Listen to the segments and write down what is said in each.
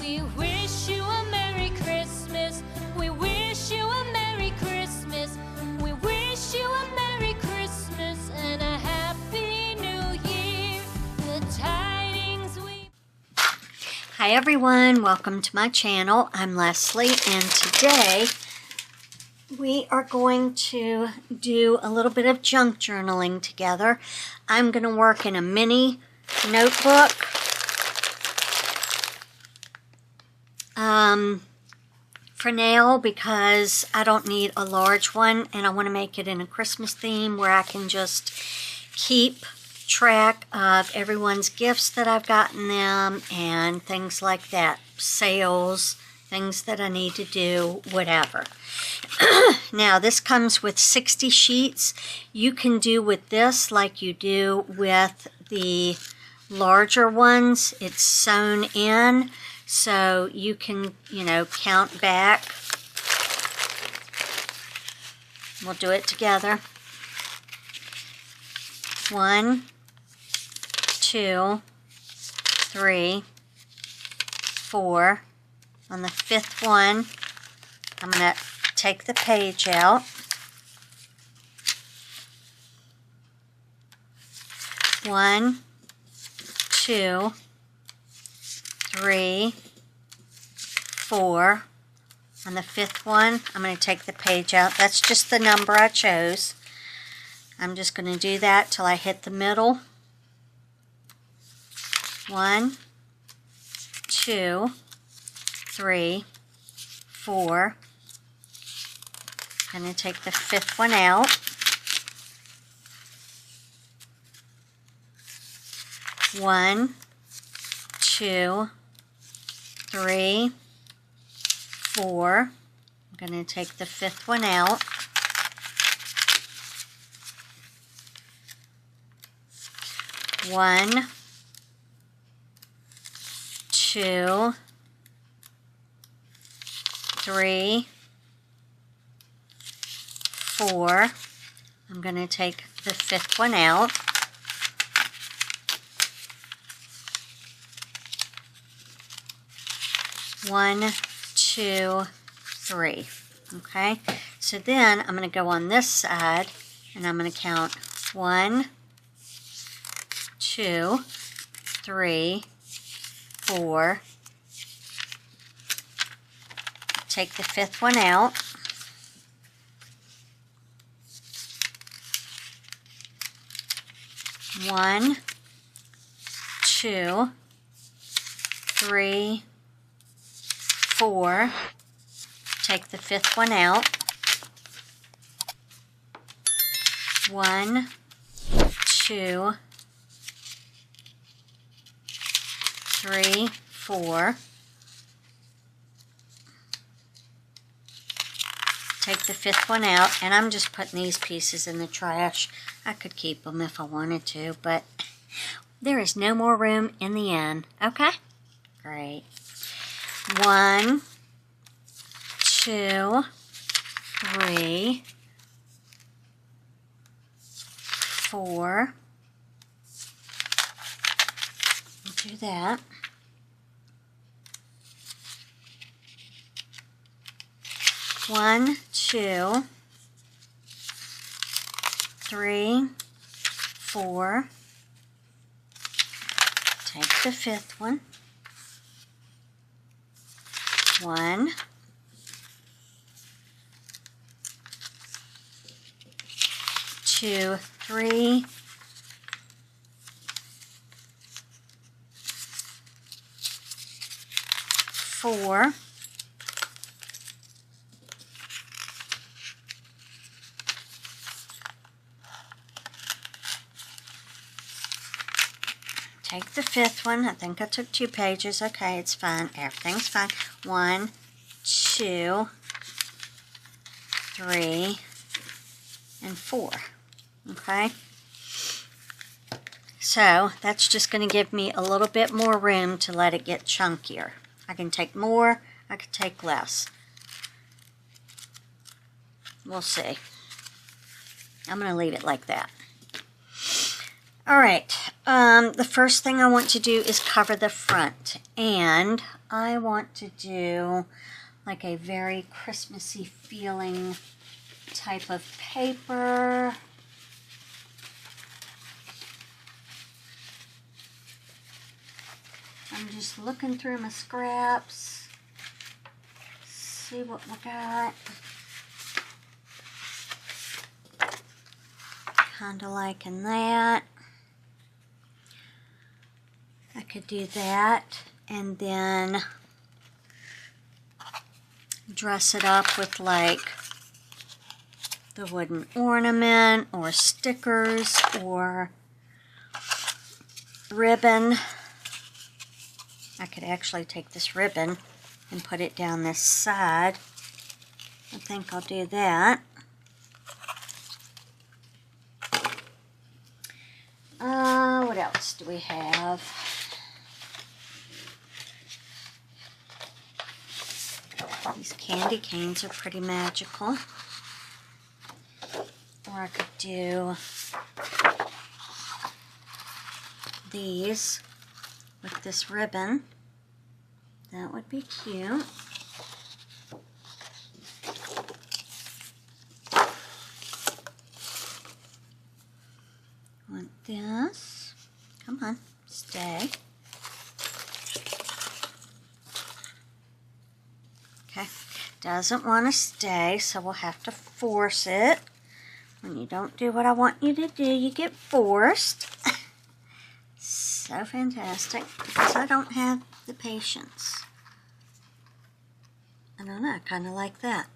We wish you a Merry Christmas. We wish you a Merry Christmas. We wish you a Merry Christmas and a Happy New Year. The tidings we... Hi everyone, welcome to my channel. I'm Leslie, and today we are going to do a little bit of junk journaling together. I'm going to work in a mini notebook. For now, because I don't need a large one, and I want to make it in a Christmas theme where I can just keep track of everyone's gifts that I've gotten them and things like that, sales, things that I need to do, whatever. Now, this comes with 60 sheets. You can do with this like you do with the larger ones. It's sewn in, so you can, count back. We'll do it together. 1, 2, 3, 4. On the 5th one, I'm going to take the page out. 1, 2, 3, 4. On the 5th one, I'm going to take the page out. That's just the number I chose. I'm just going to do that till I hit the middle. 1, 2, 3, 4. I'm going to take the 5th one out. 1, 2, 3, 4. I'm going to take the 5th one out. 1, 2, 3, 4. I'm going to take the 5th one out. 1, 2, 3. Okay, so then I'm going to go on this side and I'm going to count 1, 2, 3, 4. Take the 5th one out. 1, 2, 3, 4. Take the 5th one out. 1, 2, 3, 4. Take the 5th one out, and I'm just putting these pieces in the trash. I could keep them if I wanted to, but there is no more room in the end. Okay? Great. 1, 2, 3, 4. Do that. 1, 2, 3, 4. Take the 5th one. 1, 2, 3, 4. Take the 5th one. I think I took 2 pages. Okay, it's fine. Everything's fine. 1, 2, 3, and 4. Okay? So, that's just going to give me a little bit more room to let it get chunkier. I can take more. I could take less. We'll see. I'm going to leave it like that. Alright, the first thing I want to do is cover the front, and I want to do like a very Christmassy feeling type of paper. I'm just looking through my scraps, see what we got. Kind of liking that. I could do that and then dress it up with like the wooden ornament or stickers or ribbon. I could actually take this ribbon and put it down this side. I think I'll do that. What else do we have? These candy canes are pretty magical. Or I could do these with this ribbon. That would be cute. Want this? Come on, stay. Okay, doesn't want to stay, so we'll have to force it. When you don't do what I want you to do, you get forced. So fantastic, because I don't have the patience. I don't know, I kind of like that.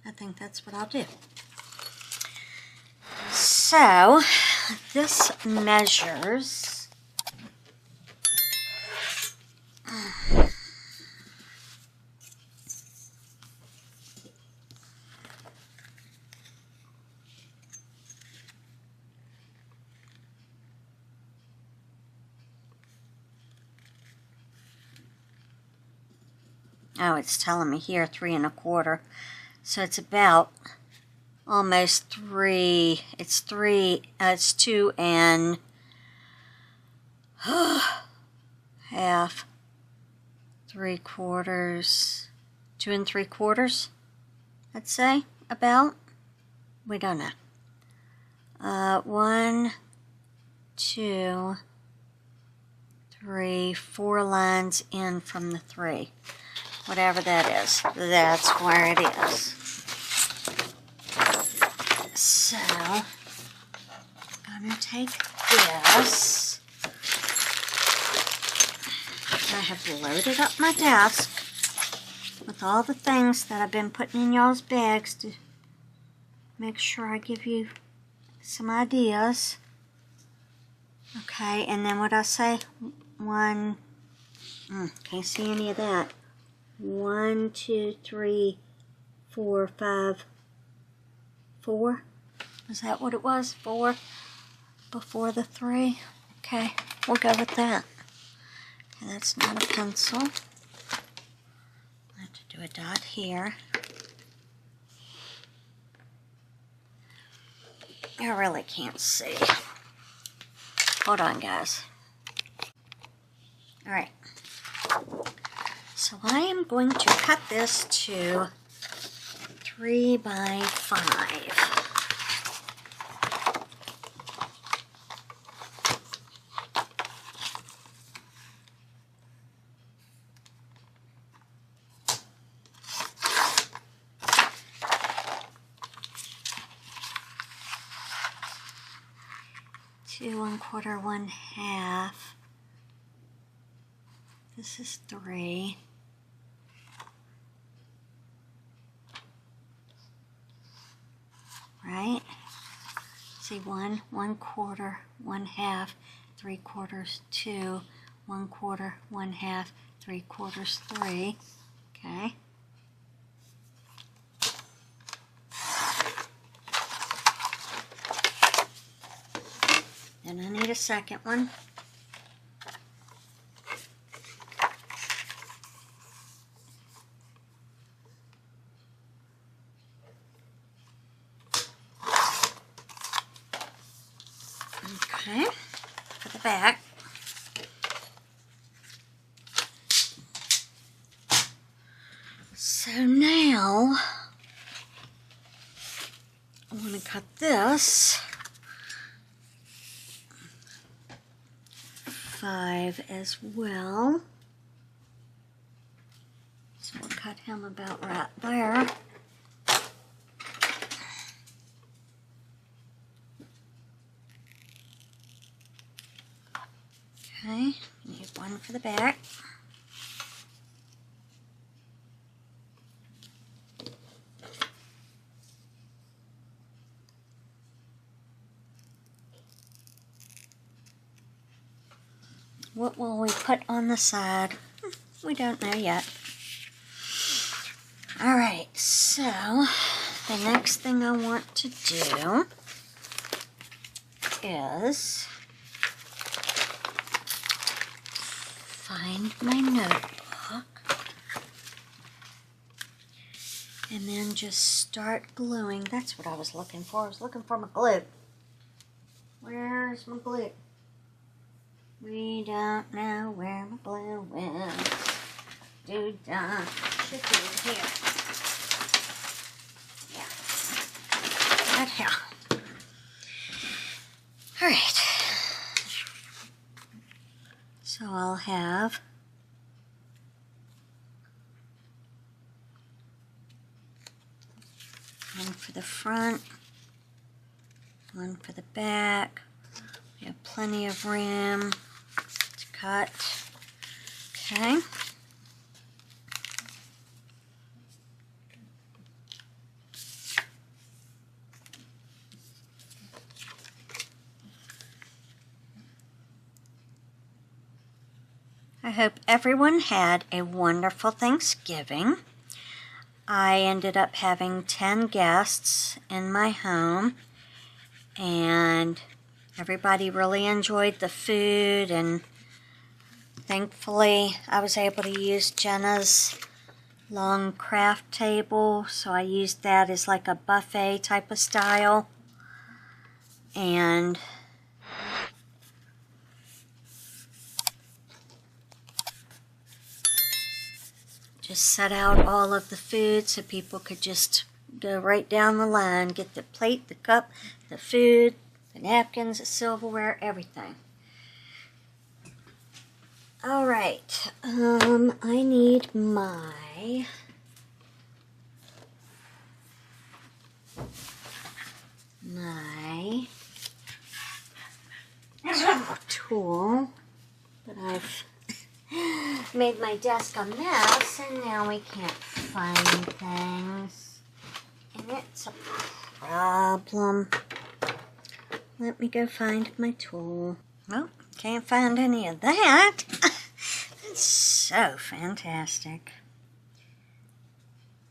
I think that's what I'll do. So, this measures oh, it's telling me here 3 1/4. So it's about almost 3. It's 3. It's 2 and half, 3/4, 2 3/4. I'd say about. We don't know. 1, 2, 3, 4 lines in from the 3. Whatever that is, that's where it is. So, I'm going to take this. I have loaded up my desk with all the things that I've been putting in y'all's bags to make sure I give you some ideas. Okay, and then what I say? 1, can't see any of that. 1, 2, 3, 4, 5, 4. Is that what it was? 4 before the 3? Okay, we'll go with that. Okay, that's not a pencil. I have to do a dot here. I really can't see. Hold on, guys. All right. So I am going to cut this to 3 by 5. Two 1/4, 1/2. This is 3. Right? See, 1, 1/4, 1/2, 3/4, 2, 1/4, 1/2, 3/4, 3. Okay. Then I need a second one. Okay, for the back. this 5 as well. So we'll cut him about right there. Okay, need one for the back. What will we put on the side? We don't know yet. Alright, so the next thing I want to do is find my notebook and then just start gluing. That's what I was looking for. I was looking for my glue. Where's my glue? We don't know where my glue is. Doo-dah. Should be here. Yeah. Right here. Alright. So I'll have one for the front, one for the back. We have plenty of room to cut. Okay. I hope everyone had a wonderful Thanksgiving. I ended up having 10 guests in my home, and everybody really enjoyed the food, and thankfully I was able to use Jenna's long craft table, so I used that as like a buffet type of style. And just set out all of the food so people could just go right down the line, get the plate, the cup, the food, the napkins, the silverware, everything. All right, I need my tool, but I've made my desk a mess, and now we can't find things, and it's a problem. Let me go find my tool. Well, can't find any of that. That's so fantastic.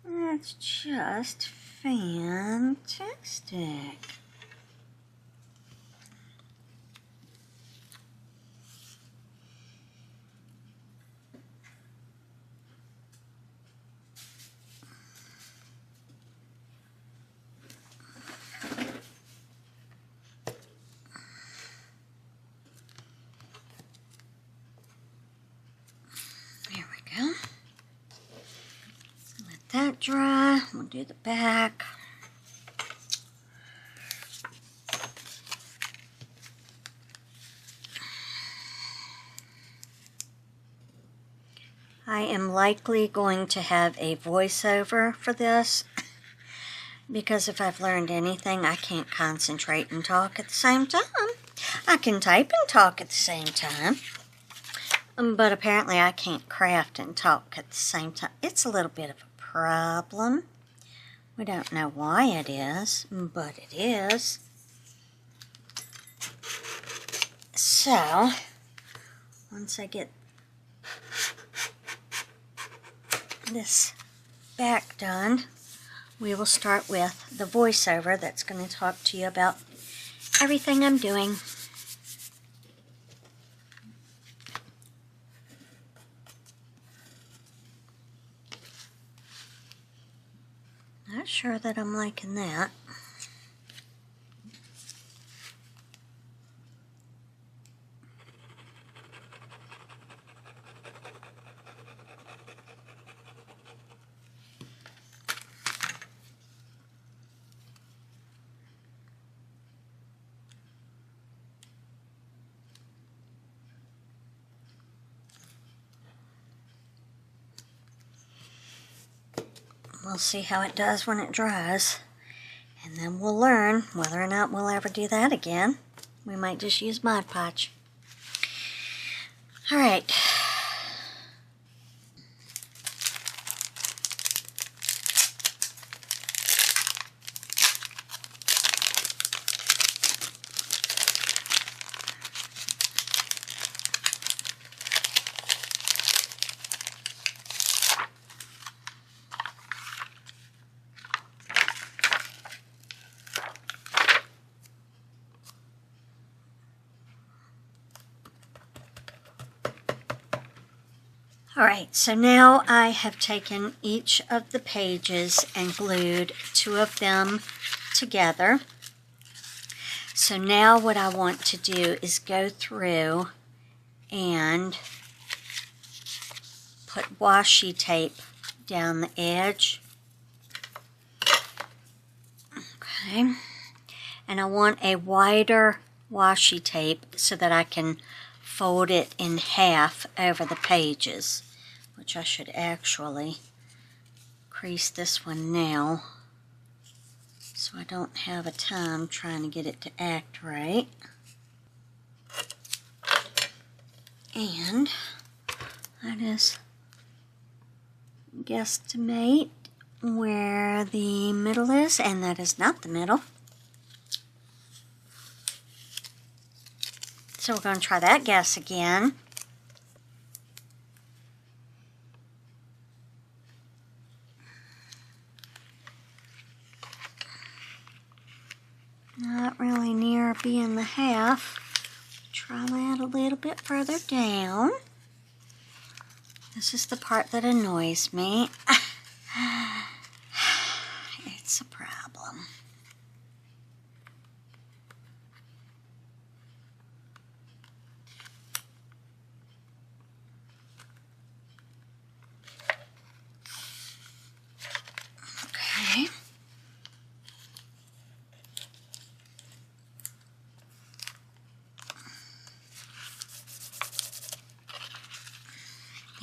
That's just fantastic. There we go. Let that dry. We'll do the back. I am likely going to have a voiceover for this, because if I've learned anything, I can't concentrate and talk at the same time. I can type and talk at the same time, but apparently I can't craft and talk at the same time. It's a little bit of a problem. We don't know why it is, but it is. So, once I get this back done, we will start with the voiceover that's going to talk to you about everything I'm doing. Not sure that I'm liking that. We'll see how it does when it dries. And then we'll learn whether or not we'll ever do that again. We might just use Mod Podge. All right. Alright, so now I have taken each of the pages and glued 2 of them together. So now what I want to do is go through and put washi tape down the edge. Okay, and I want a wider washi tape so that I can fold it in half over the pages, which I should actually crease this one now so I don't have a time trying to get it to act right. And I just guesstimate where the middle is, and that is not the middle. So we're going to try that guess again. Not really near being the half. Try that a little bit further down. This is the part that annoys me. It's a problem. Okay.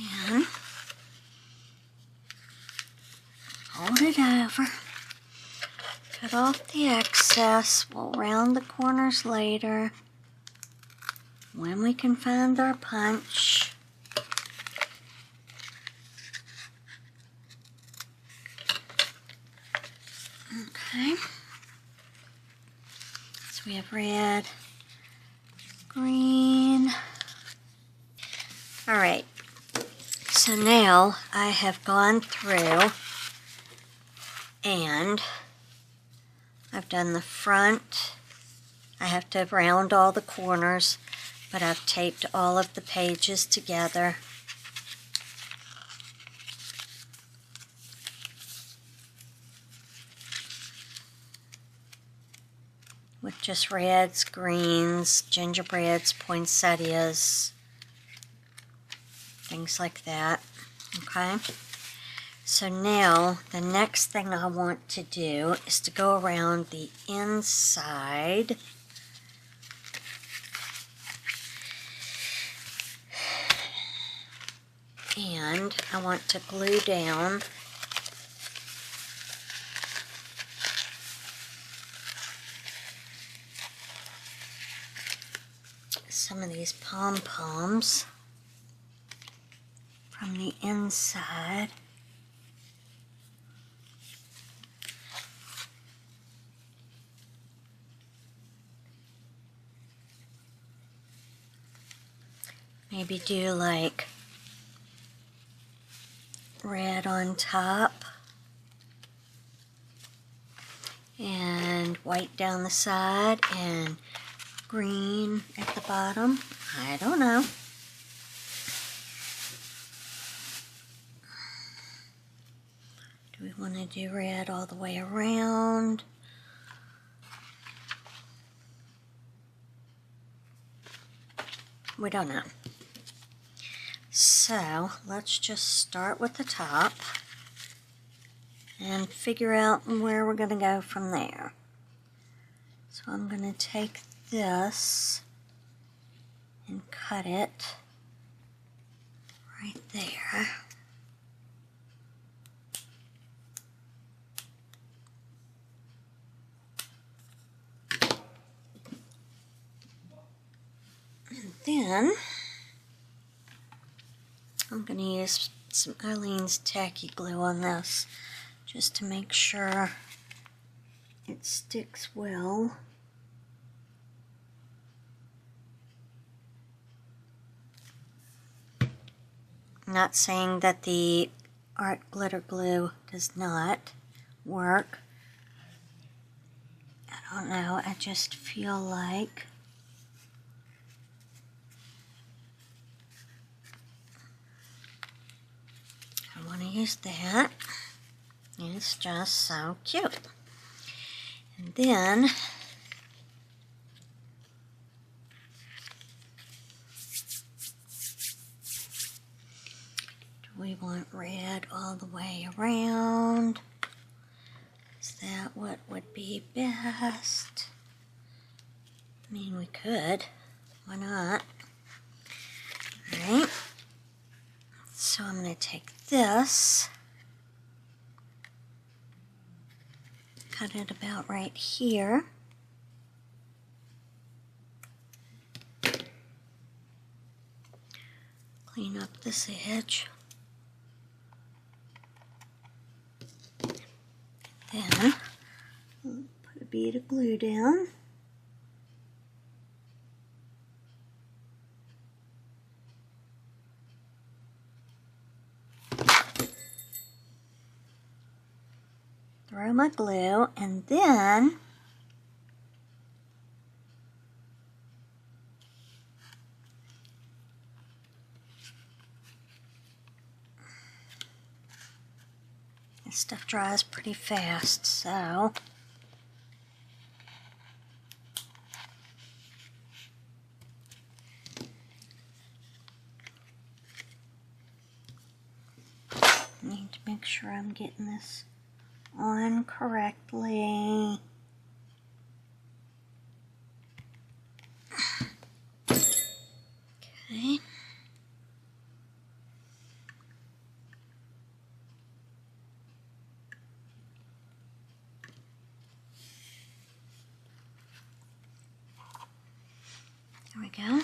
And fold it over. Cut off the excess. We'll round the corners later when we can find our punch. Okay. So we have red, green. All right. So now I have gone through and I've done the front. I have to round all the corners, but I've taped all of the pages together. With just reds, greens, gingerbreads, poinsettias, things like that. Okay. So now the next thing I want to do is to go around the inside. And I want to glue down some of these pom-poms from the inside. Maybe do like red on top and white down the side and green at the bottom. I don't know. Do we want to do red all the way around? We don't know. So let's just start with the top and figure out where we're going to go from there. So I'm going to take this and cut it right there. then I'm going to use some Eileen's tacky glue on this just to make sure it sticks well. I'm not saying that the art glitter glue does not work. I don't know, I just feel like I want to use that. It's just so cute. And then do we want red all the way around? Is that what would be best? I mean, we could. Why not? Alright. So I'm going to take this, cut it about right here. Clean up this edge. Then put a bead of glue down. Throw my glue, and then this stuff dries pretty fast, so need to make sure I'm getting this on correctly. Okay. There we go.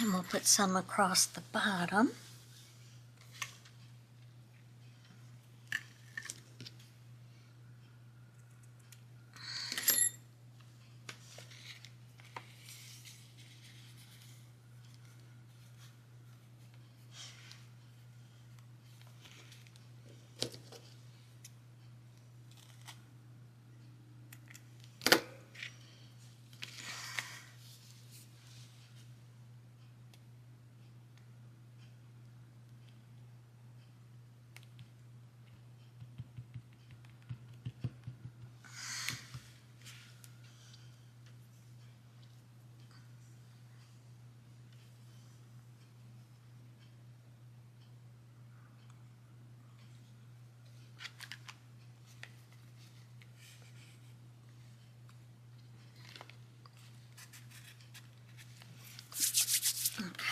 And we'll put some across the bottom.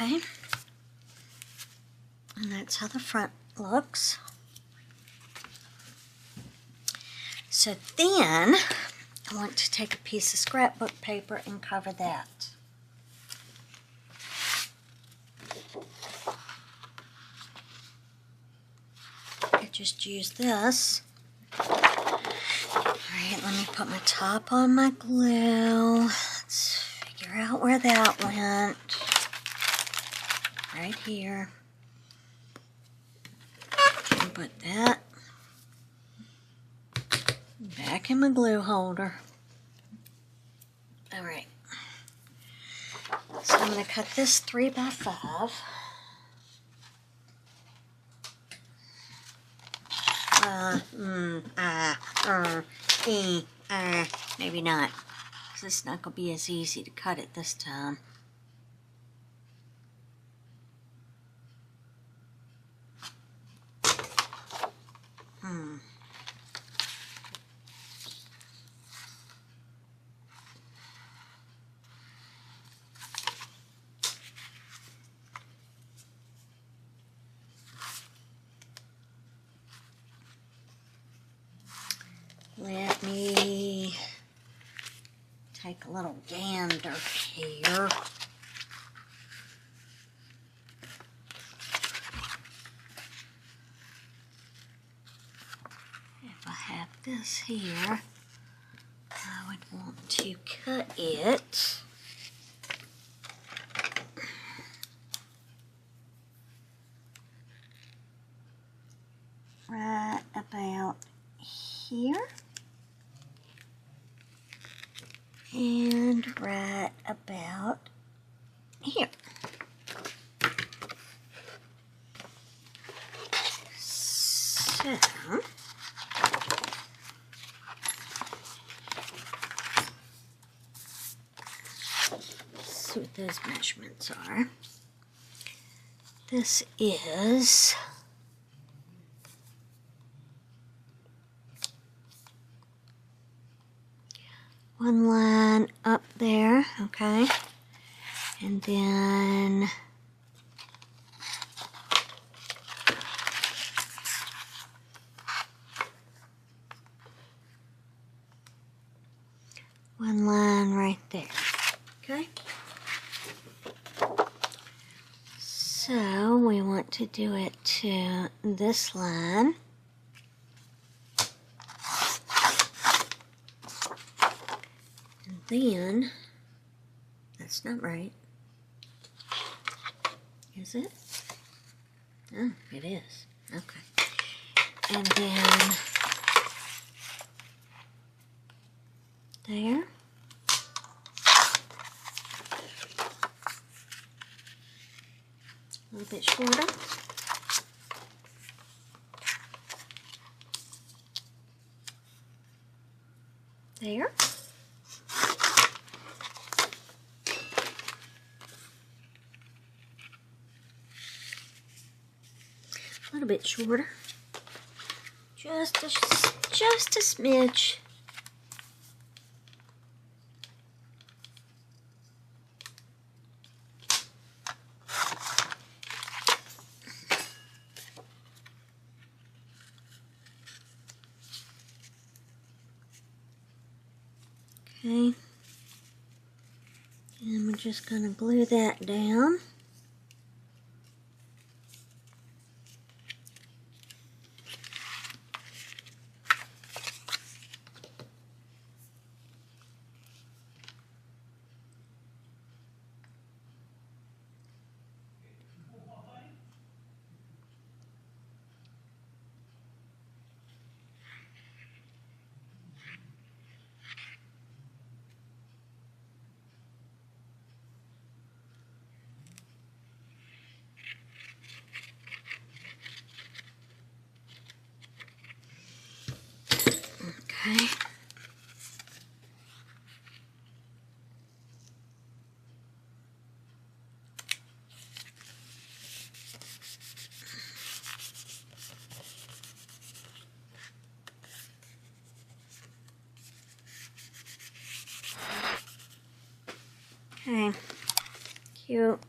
Okay, and that's how the front looks. So then I want to take a piece of scrapbook paper and cover that. I just use this. Alright, let me put my top on my glue. Let's figure out where that went. Right here. And put that back in my glue holder. Alright. So I'm going to cut this 3 by 5. Maybe not. Because it's not going to be as easy to cut it this time. Let me take a little gander here. If I have this here, I would want to cut it right about here and right about here. So see what those measurements are. This is one line up there, okay, and then one line right there, okay. So we want to do it to this line. And then, that's not right. Is it? Oh, it is. Okay. And then there. A little bit shorter. There. A little bit shorter. Just a smidge. Okay, and we're just going to glue that down. Okay. Okay. Cute.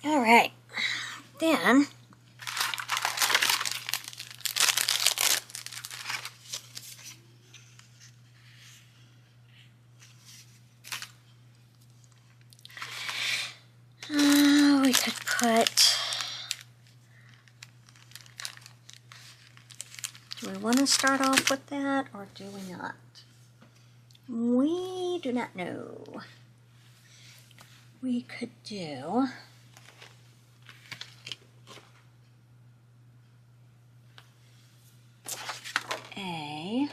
All right. Then we could put, do we want to start off with that or do we not? We do not know. We could do a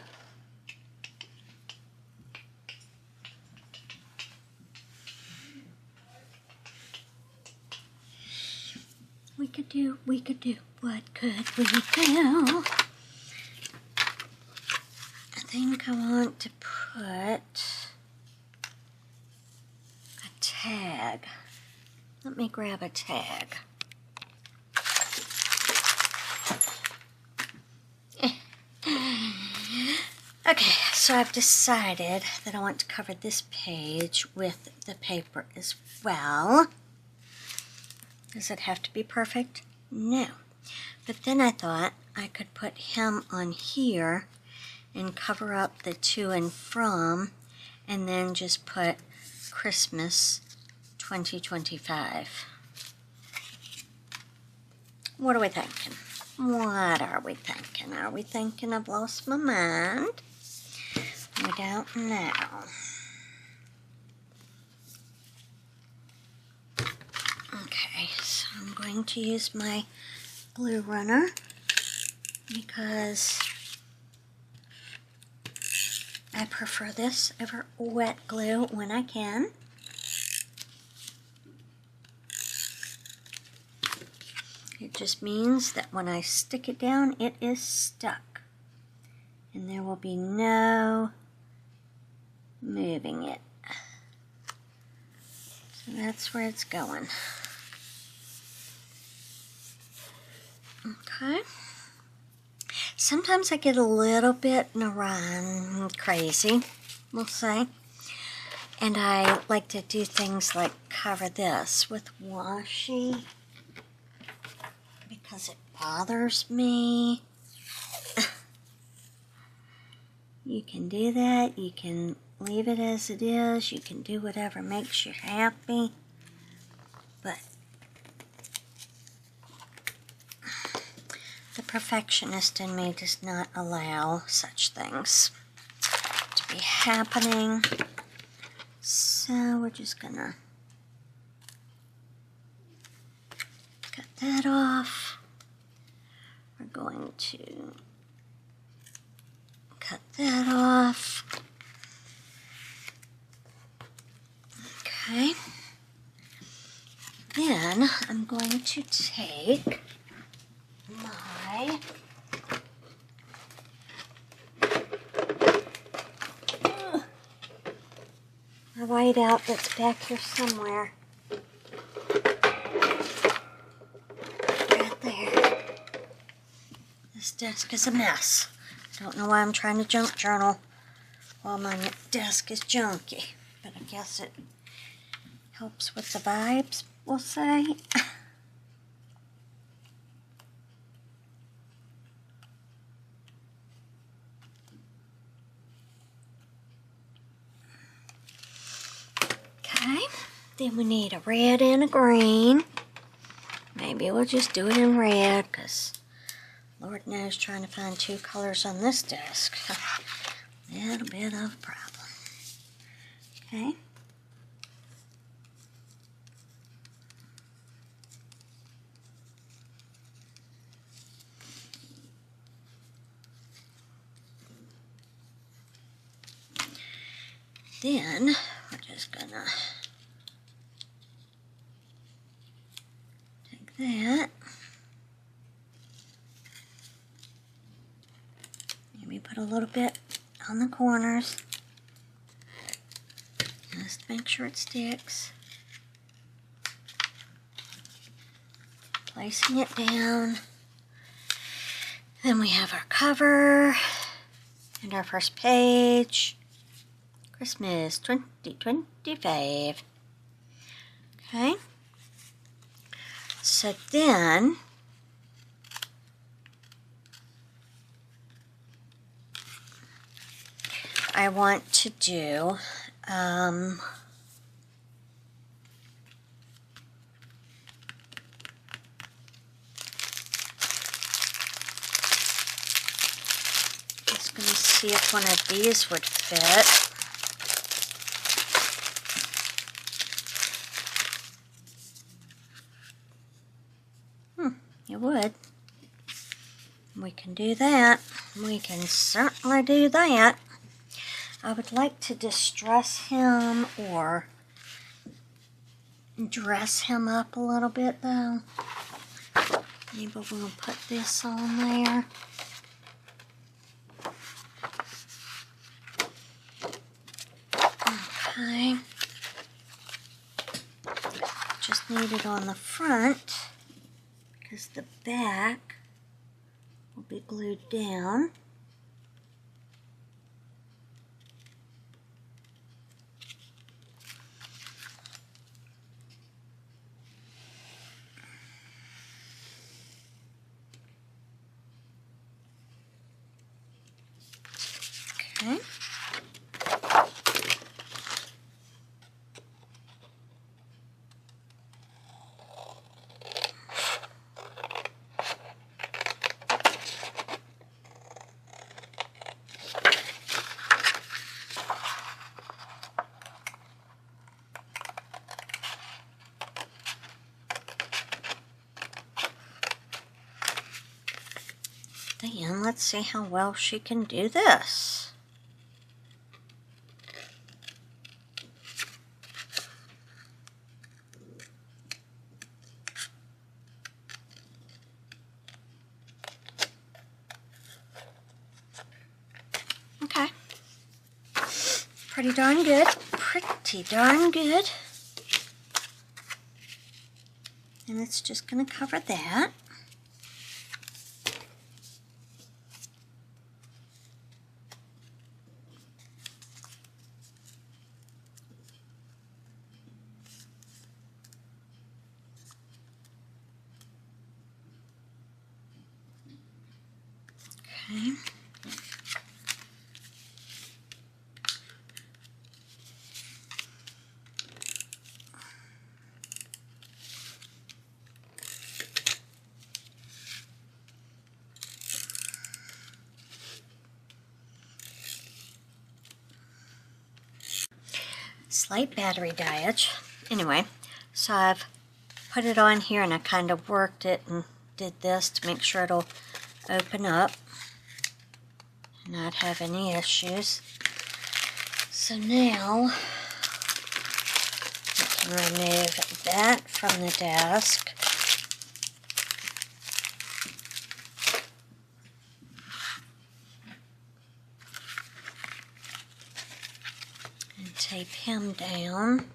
what could we do? I think I want to put a tag. Let me grab a tag. Okay, so I've decided that I want to cover this page with the paper as well. Does it have to be perfect? No. But then I thought I could put him on here and cover up the to and from, and then just put Christmas 2025. What are we thinking? What are we thinking? Are we thinking I've lost my mind? We don't know. Okay, so I'm going to use my glue runner because I prefer this over wet glue when I can. It just means that when I stick it down, it is stuck. And there will be no moving it. So that's where it's going. Okay. Sometimes I get a little bit crazy, we'll say. And I like to do things like cover this with washi because it bothers me. You can do that. You can leave it as it is. You can do whatever makes you happy. But the perfectionist in me does not allow such things to be happening. So we're just gonna cut that off. We're going to cut that off. Okay. Then I'm going to take my whiteout that's back here somewhere. Right there. This desk is a mess. Don't know why I'm trying to junk journal while my desk is junky, but I guess it helps with the vibes, we'll say. Okay, then we need a red and a green. Maybe we'll just do it in red, because Lord knows trying to find two colors on this desk. A little bit of a problem. Okay. Then we're just gonna take that. Maybe put a little bit on the corners. Just make sure it sticks. Placing it down. Then we have our cover and our first page. Christmas 2025. Okay. So then I want to do just going to see if one of these would fit. It would. We can do that. We can certainly do that. I would like to distress him or dress him up a little bit though. Maybe we'll put this on there. Okay. Just need it on the front because the back will be glued down. Okay. Then let's see how well she can do this. Okay. Pretty darn good. Pretty darn good. And it's just going to cover that. Okay. Slight battery diet. Anyway, so I've put it on here and I kind of worked it and did this to make sure it'll open up and not have any issues. So now I can remove that from the desk. And tape him down.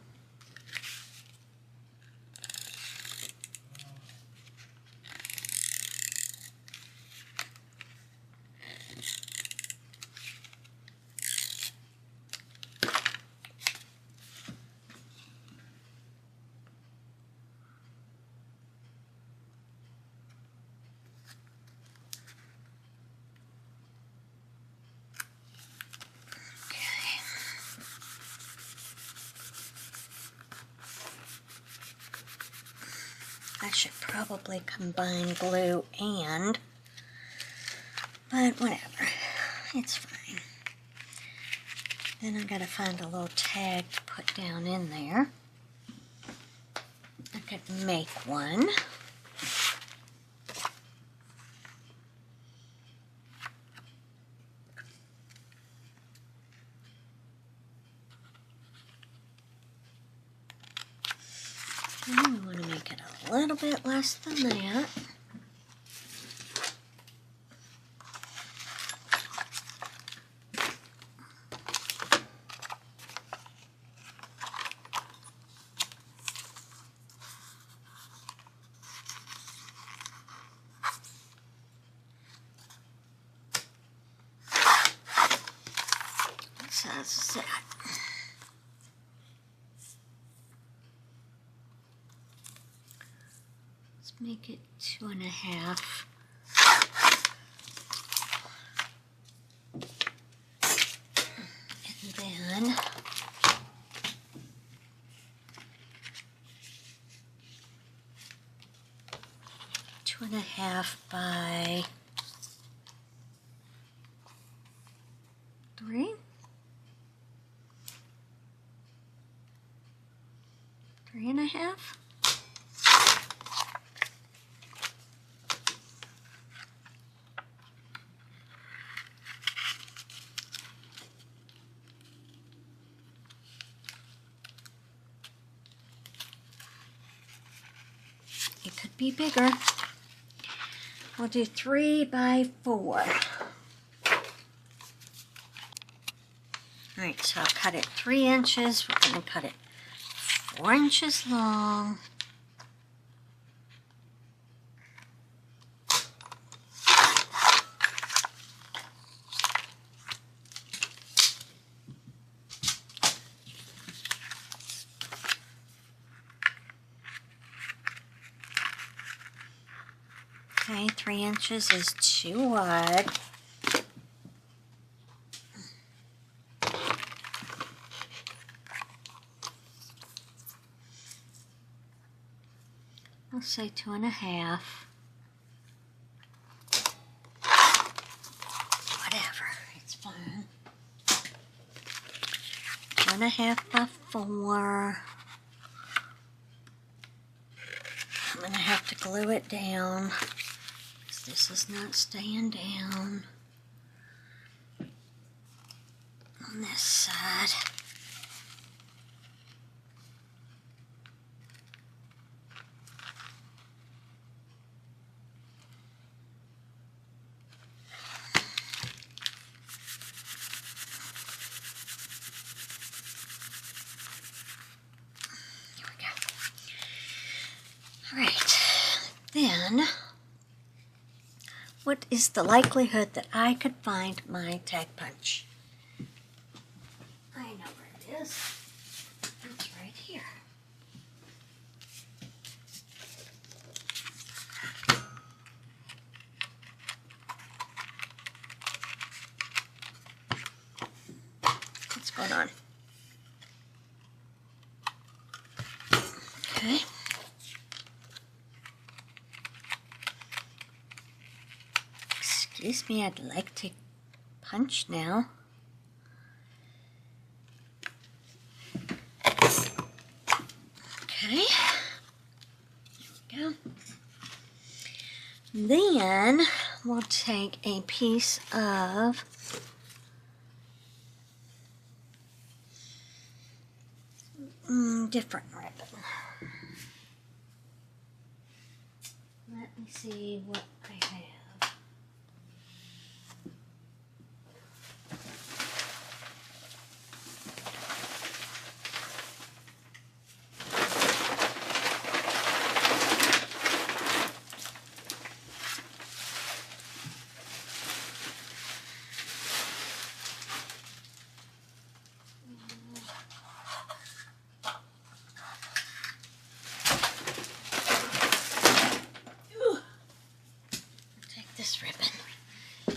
I should probably combine glue but whatever, it's fine. Then I gotta find a little tag to put down in there. I could make one. And we want to make it a little bit less than that. What size is that? Make it 2.5. And then two and a half by 3. 3.5. It could be bigger. We'll do 3 by 4. Alright, so I'll cut it 3 inches. We're going to cut it 4 inches long. Okay, 3 inches is too wide. say 2.5. Whatever, it's fine. 2.5 by 4. I'm gonna have to glue it down because this is not staying down on this side. Alright, then, what is the likelihood that I could find my tag punch? I know where it is. It's right here. What's going on? Okay. Excuse me, I'd like to punch now. Okay, there we go. Then we'll take a piece of different ribbon. Let me see what I have.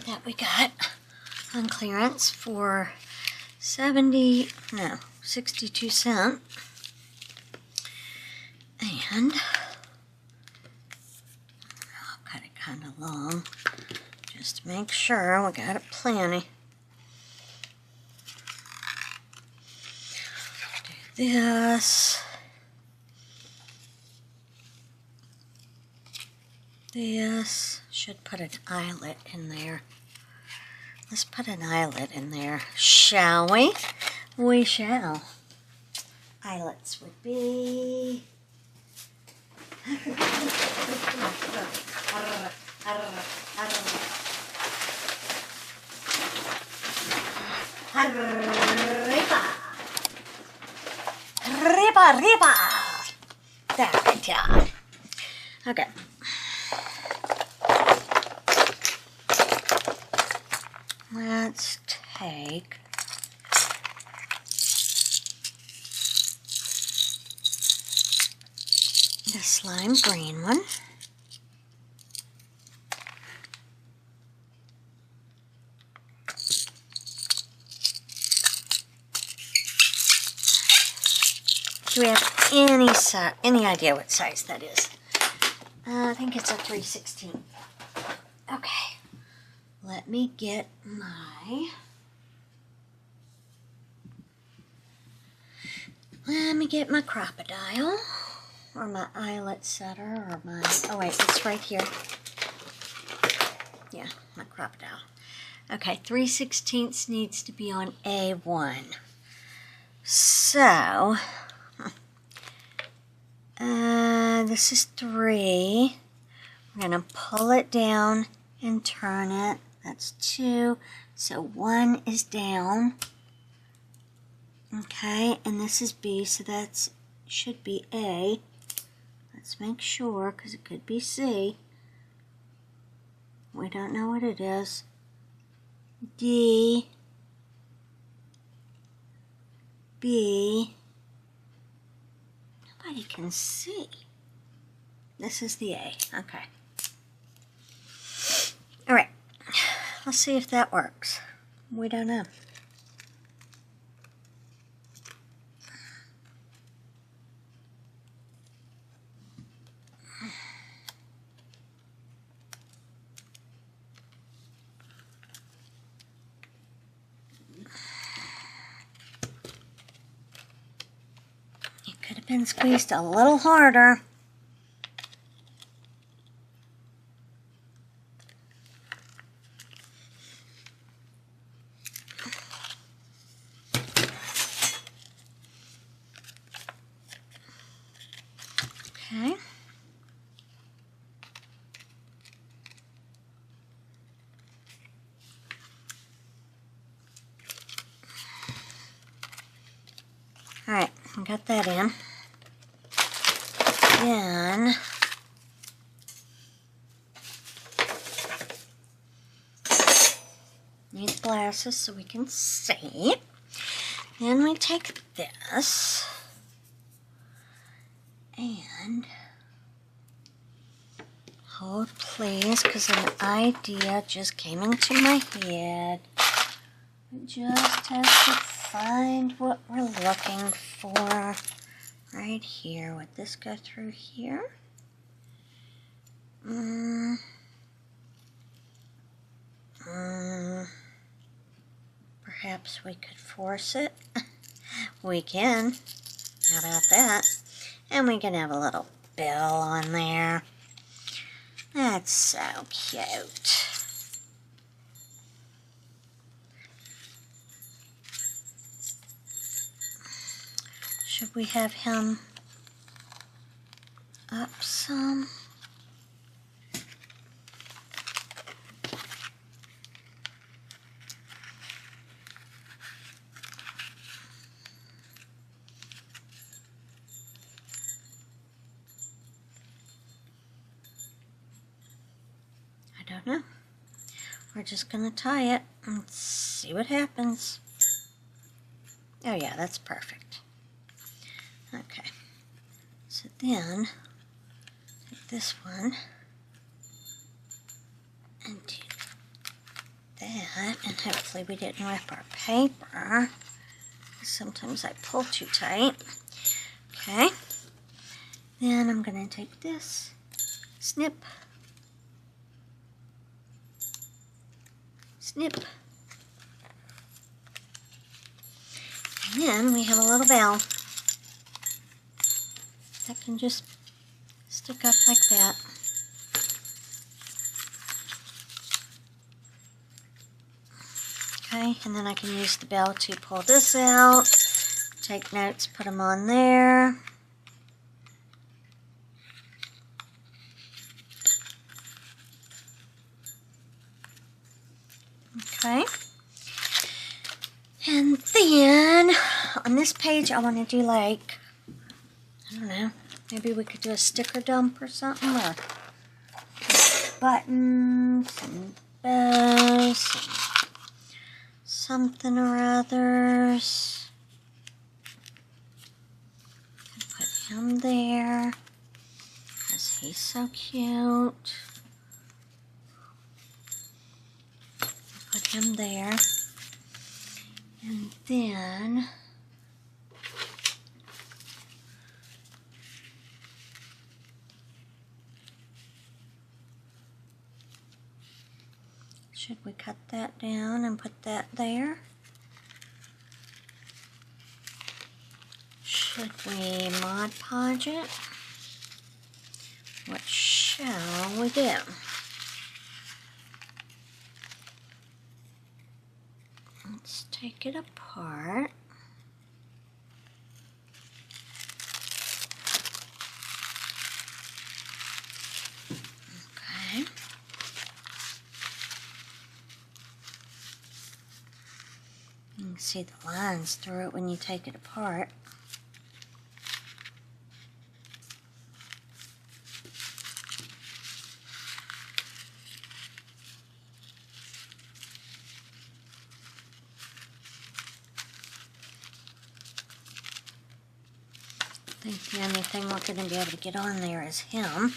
That we got on clearance for 62 cents. And I'll cut it kind of long just to make sure we got it plenty. Do this. This should put an eyelet in there. Let's put an eyelet in there, shall we? We shall. Eyelets would be... Riba. That, yeah. Okay. Let's take the slime green one. Do we have any idea what size that is? I think it's a 3/16. Okay. Let me get my crocodile, or my eyelet setter, or my, oh wait, it's right here. Yeah, my crocodile. Okay, 3/16 needs to be on A1. So, this is 3. We're gonna pull it down and turn it. That's 2. So 1 is down. Okay, and this is B, so that should be A. Let's make sure, because it could be C. We don't know what it is. D. B. Nobody can see. This is the A. Okay. All right. Let's see if that works. We don't know. been squeezed a little harder. Okay. All right, I got that in. Then need glasses so we can see. Then we take this and hold please, because an idea just came into my head. We just have to find what we're looking for right here. Would this go through here? Perhaps we could force it. We can. How about that? And we can have a little bill on there. That's so cute. Should we have him up some? I don't know. We're just gonna tie it and see what happens. Oh yeah, that's perfect. Okay, so then take this one and do that, and hopefully we didn't rip our paper. Sometimes I pull too tight. Okay, then I'm gonna take this, snip, snip, and then we have a little bell that can just stick up like that. Okay, and then I can use the bell to pull this out, take notes, put them on there. Okay, and then on this page I want to do like, I don't know, maybe we could do a sticker dump or something, or buttons and bows and something or others. Put him there because he's so cute. Put him there. And then should we cut that down and put that there? Should we Mod Podge it? What shall we do? Let's take it apart. Okay. You can see the lines through it when you take it apart. I think the only thing we're going to be able to get on there is him.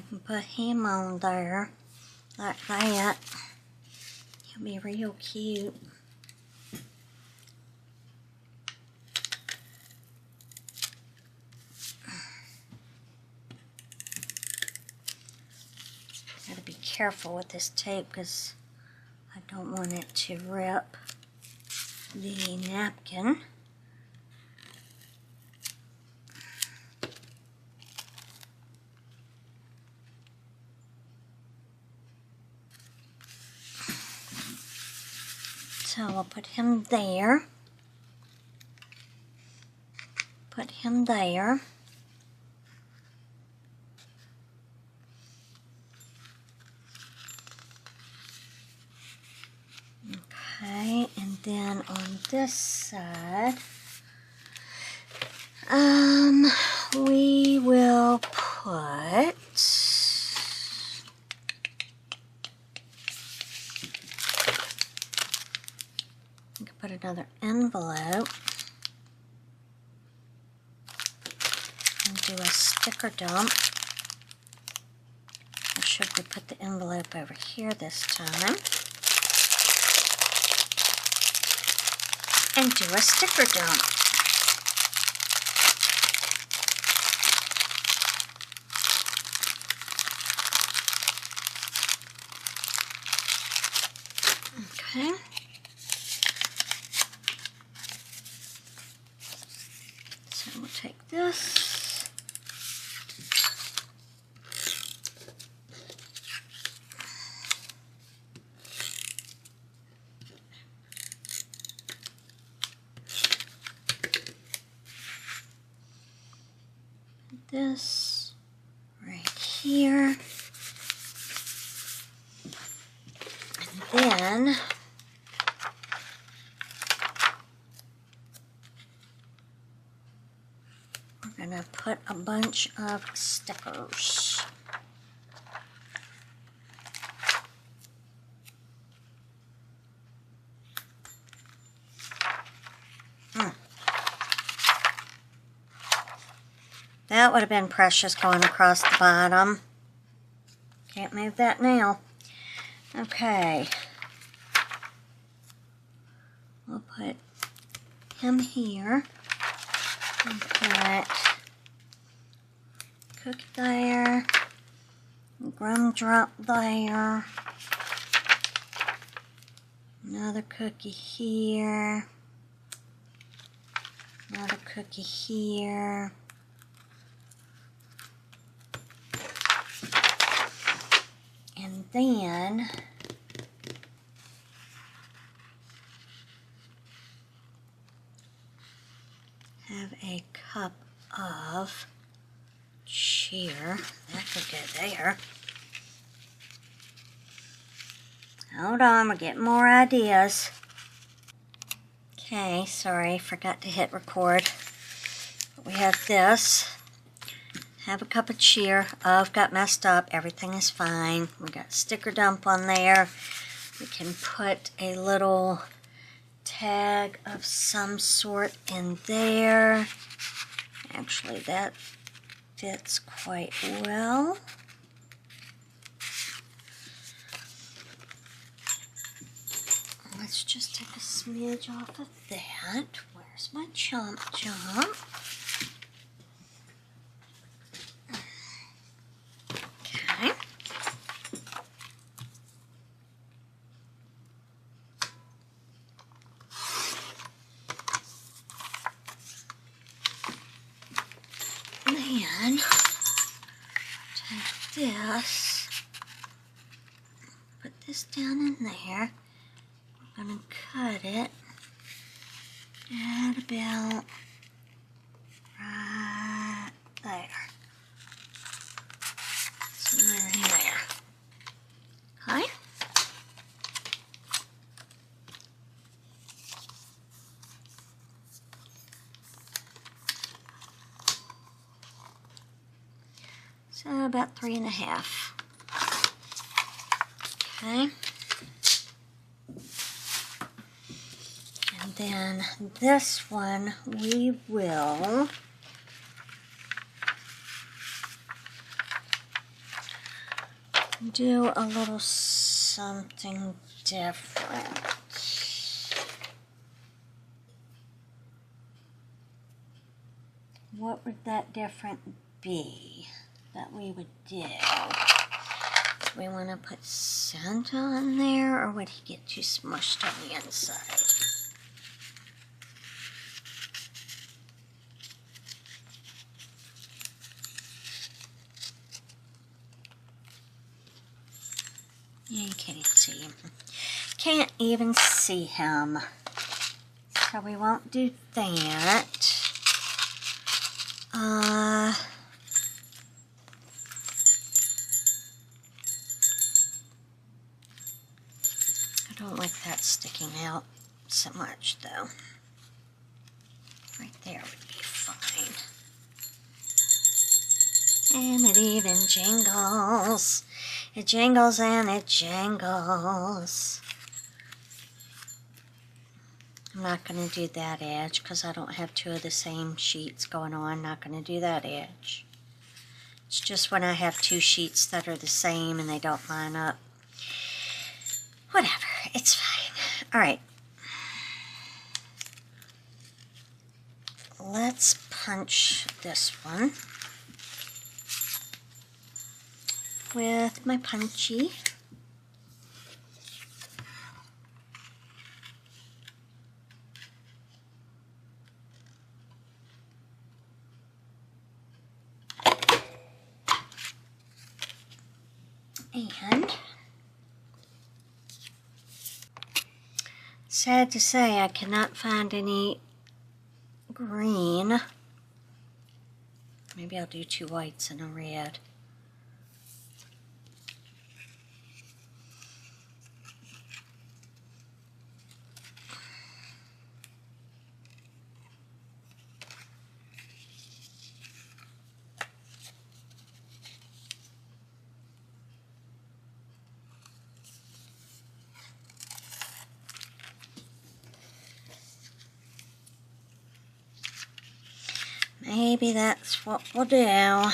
can put him on there like that. He'll be real cute. Gotta be careful with this tape because I don't want it to rip the napkin. So I'll put him there. Put him there. Okay, and then on this side, we will put another envelope and do a sticker dump. Or should we put the envelope over here this time? And do a sticker dump. Okay. So we'll take this. This right here. And then we're going to put a bunch of stickers. That would have been precious going across the bottom. Can't move that now. Okay. We'll put him here. And put cookie there. Gumdrop there. Another cookie here. Another cookie here. And then have a cup of cheer. That could go there. Hold on, we're getting more ideas. Okay, sorry, forgot to hit record. But we have this. Have a cup of cheer. Oh, I've got messed up. Everything is fine. We got a sticker dump on there. We can put a little tag of some sort in there. Actually, that fits quite well. Let's just take a smidge off of that. Where's my chomp chomp? Okay. Then take this, put this down in there. We're going to cut it at about right there. Somewhere in there. Okay. So about 3.5. Okay. And then this one we will do a little something different. What would that different be that we would do? Do we want to put Santa on there, or would he get too smushed on the inside? Yeah, you can't even see him. Can't even see him. So we won't do that. I don't like that sticking out so much, though. Right there would be fine. And it even jingles. It jingles and it jingles. I'm not going to do that edge because I don't have two of the same sheets going on. Not going to do that edge. It's just when I have two sheets that are the same and they don't line up. Whatever, it's fine. All right. Let's punch this one with my punchy. And sad to say, I cannot find any green. Maybe I'll do two whites and a red. Maybe that's what we'll do.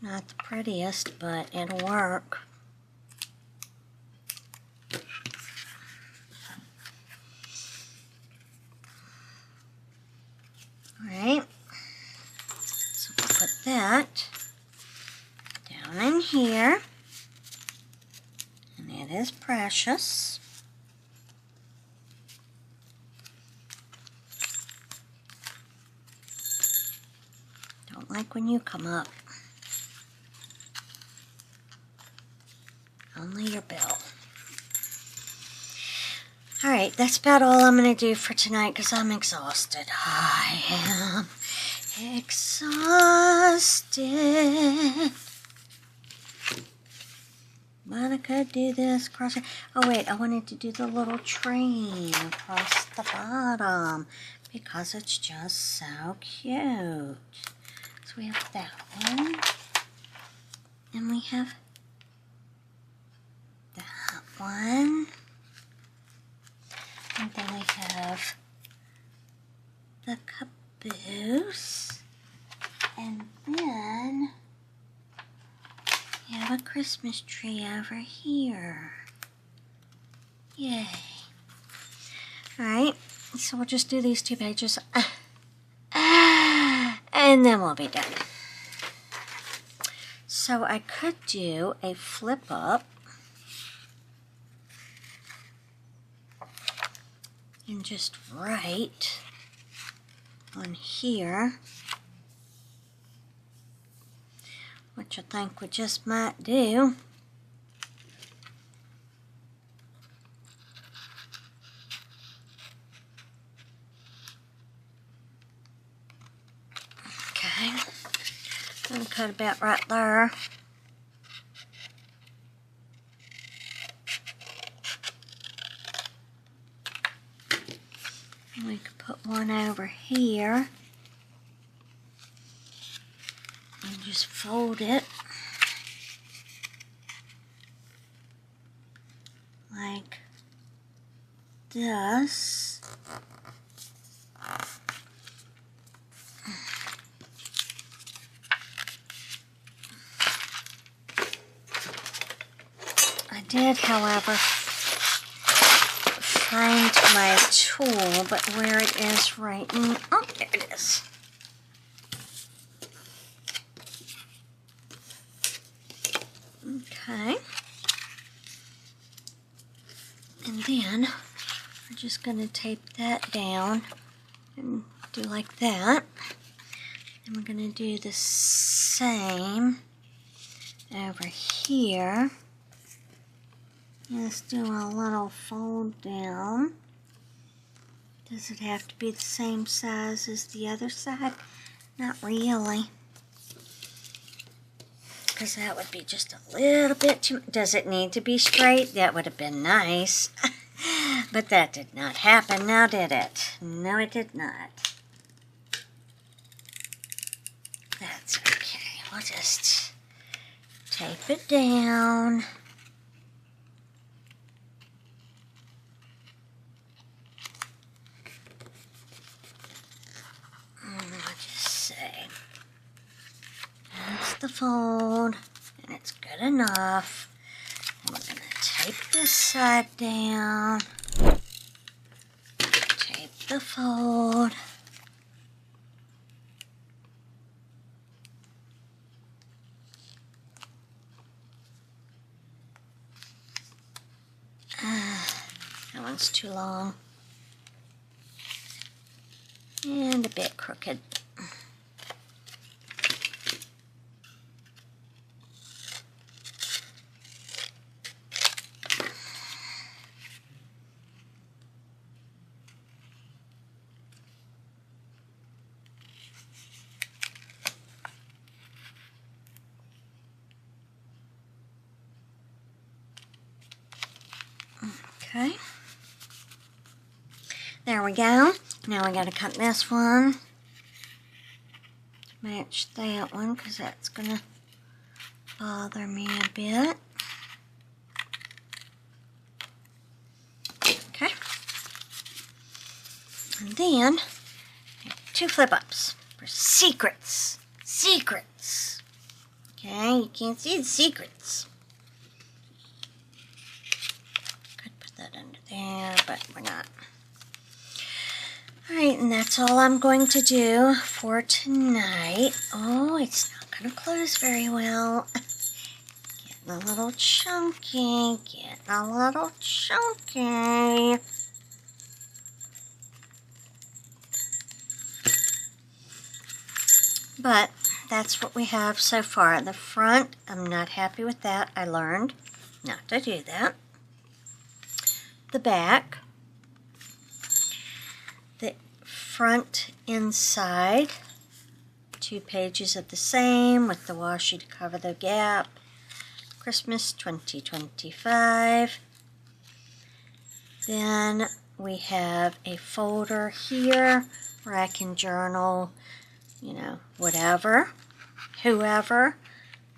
Not the prettiest, but it'll work. Alright, so we'll put that down in here, and it is precious. Don't like when you come up. Only your bill. Alright, that's about all I'm going to do for tonight because I'm exhausted. I am exhausted. But I could do this cross. Oh wait, I wanted to do the little train across the bottom because it's just so cute. So we have that one. And we have that one. And then we have the caboose. And then we have a Christmas tree over here. Yay. Alright, so we'll just do these 2 pages. And then we'll be done. So I could do a flip up. and just write on here, which I think we just might do. Okay, I'm going to cut about right there. And we could put one over here and just fold it like this. I did, however, find my tool, but where it is right now, oh, there it is. Okay. And then we're just going to tape that down and do like that. And we're going to do the same over here. Let's do a little fold down. Does it have to be the same size as the other side? Not really. Because that would be just a little bit too... Does it need to be straight? That would have been nice. But that did not happen, now did it? No, it did not. That's okay. We'll just tape it down. That's the fold, and it's good enough. And we're going to tape this side down, tape the fold, that one's too long and a bit crooked. Okay, there we go. Now we got to cut this one to match that one because that's going to bother me a bit. Okay, and then 2 flip-ups for secrets. Secrets. Okay, you can't see the secrets. That under there, but we're not. Alright, and that's all I'm going to do for tonight. Oh, it's not going to close very well. Getting a little chunky. Getting a little chunky. But that's what we have so far. The front, I'm not happy with that. I learned not to do that. The back, the front inside, 2 pages of the same with the washi to cover the gap, Christmas 2025. Then we have a folder here where I can journal, you know, whatever, whoever,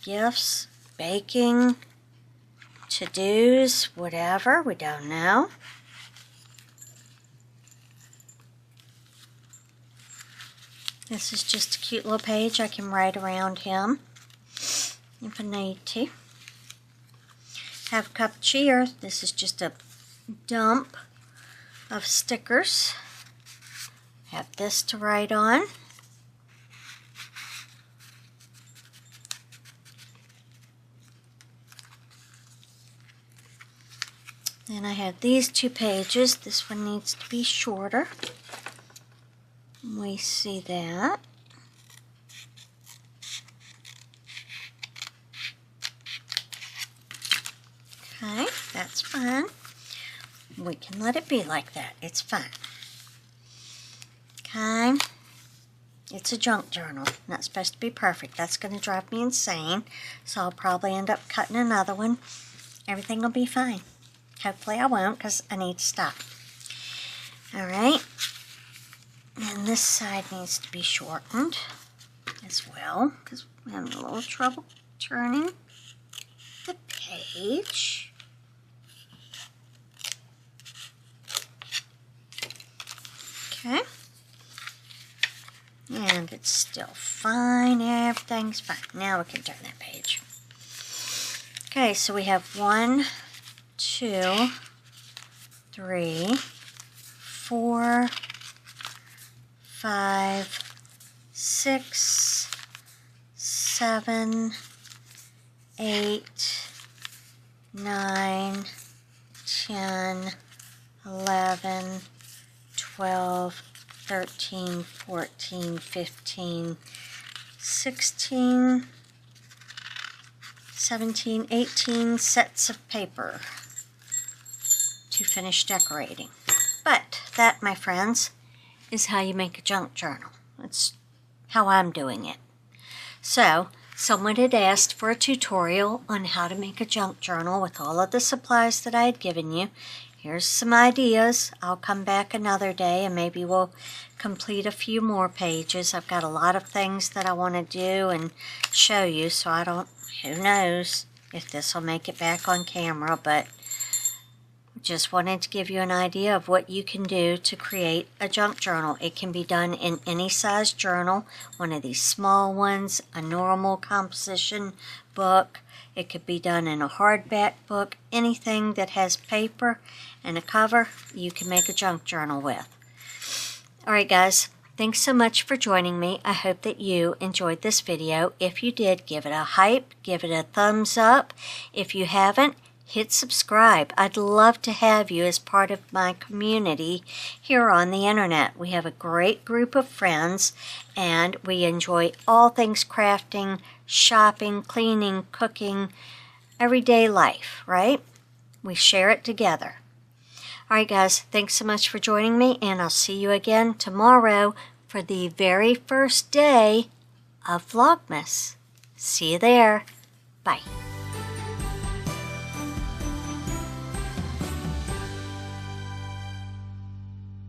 gifts, baking, to-dos, whatever, we don't know. This is just a cute little page I can write around him if I need to. Have a cup of cheer. This is just a dump of stickers. Have this to write on. Then I have these 2 pages. This one needs to be shorter. We see that. Okay, that's fine. We can let it be like that. It's fine. Okay. It's a junk journal. Not supposed to be perfect. That's going to drive me insane. So I'll probably end up cutting another one. Everything will be fine. Hopefully I won't, because I need to stop. Alright. And this side needs to be shortened as well, because we're having a little trouble turning the page. Okay. And it's still fine. Everything's fine. Now we can turn that page. Okay, so we have 1, 2, 3, 4, 5, 6, 7, 8, 9, 10, 11, 12, 13, 14, 15, 16, 17, 18 sets of paper to finish decorating. But that, my friends, is how you make a junk journal. That's how I'm doing it. So, someone had asked for a tutorial on how to make a junk journal with all of the supplies that I had given you. Here's some ideas. I'll come back another day and maybe we'll complete a few more pages. I've got a lot of things that I want to do and show you, so who knows if this will make it back on camera, but just wanted to give you an idea of what you can do to create a junk journal. It can be done in any size journal, one of these small ones, a normal composition book. It could be done in a hardback book. Anything that has paper and a cover, you can make a junk journal with. Alright guys, thanks so much for joining me. I hope that you enjoyed this video. If you did, give it a hype, give it a thumbs up. If you haven't, hit subscribe. I'd love to have you as part of my community here on the internet. We have a great group of friends and we enjoy all things crafting, shopping, cleaning, cooking, everyday life, right? We share it together. Alright guys, thanks so much for joining me, and I'll see you again tomorrow for the very first day of Vlogmas. See you there. Bye.